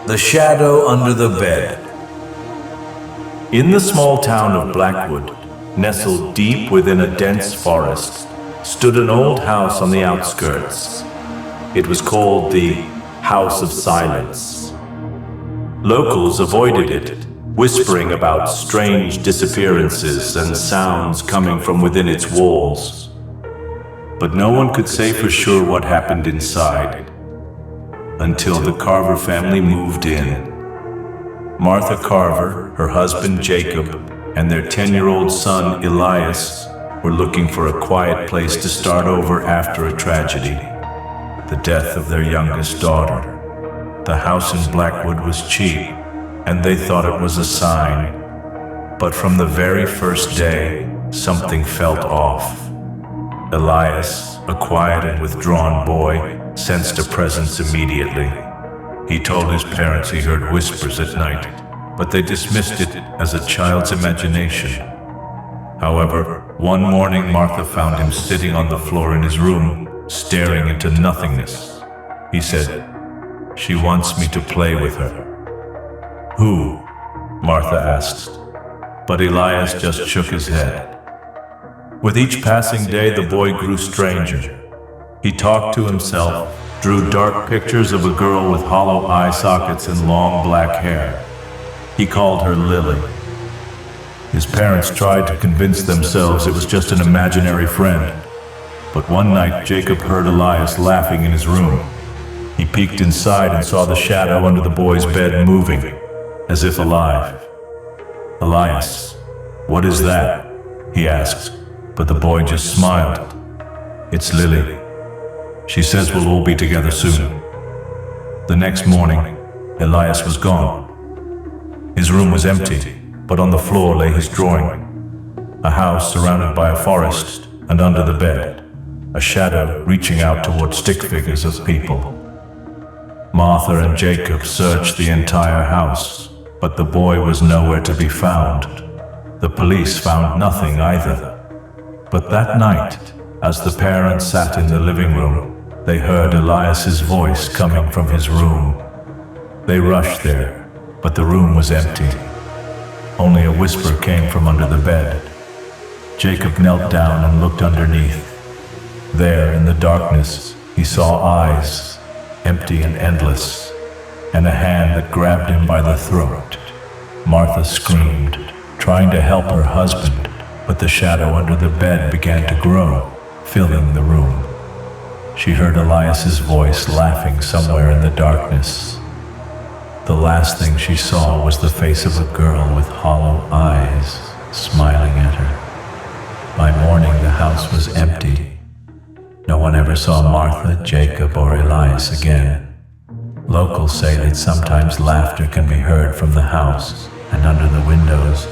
The shadow under the bed. In the small town of Blackwood, nestled deep within a dense forest, stood an old house on the outskirts. It was called the House of Silence. Locals avoided it, whispering about strange disappearances and sounds coming from within its walls. But no one could say for sure what happened inside, until the Carver family moved in. Martha Carver, her husband Jacob, and their 10-year-old son Elias were looking for a quiet place to start over after a tragedy, the death of their youngest daughter. The house in Blackwood was cheap, and they thought it was a sign. But from the very first day, something felt off. Elias, a quiet and withdrawn boy, sensed a presence immediately. He told his parents he heard whispers at night, but they dismissed it as a child's imagination. However, one morning Martha found him sitting on the floor in his room, staring into nothingness. He said, "She wants me to play with her." "Who?" Martha asked, but Elias just shook his head. With each passing day, the boy grew stranger. He talked to himself, drew dark pictures of a girl with hollow eye sockets and long black hair. He called her Lily. His parents tried to convince themselves it was just an imaginary friend. But one night, Jacob heard Elias laughing in his room. He peeked inside and saw the shadow under the boy's bed moving, as if alive. "Elias, what is that?" he asked, but the boy just smiled. "It's Lily. She says we'll all be together soon." The next morning, Elias was gone. His room was empty, but on the floor lay his drawing. A house surrounded by a forest, and under the bed, a shadow reaching out toward stick figures of people. Martha and Jacob searched the entire house, but the boy was nowhere to be found. The police found nothing either. But that night, as the parents sat in the living room, they heard Elias's voice coming from his room. They rushed there, but the room was empty. Only a whisper came from under the bed. Jacob knelt down and looked underneath. There, in the darkness, he saw eyes, empty and endless, and a hand that grabbed him by the throat. Martha screamed, trying to help her husband, but the shadow under the bed began to grow, filling the room. She heard Elias's voice laughing somewhere in the darkness. The last thing she saw was the face of a girl with hollow eyes, smiling at her. By morning, the house was empty. No one ever saw Martha, Jacob, or Elias again. Locals say that sometimes laughter can be heard from the house, and under the windows,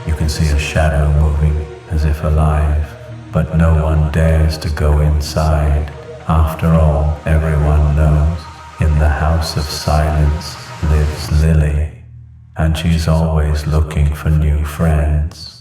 you can see a shadow moving as if alive, but no one dares to go inside. After all, everyone knows in the House of Silence lives Lily, and she's always looking for new friends.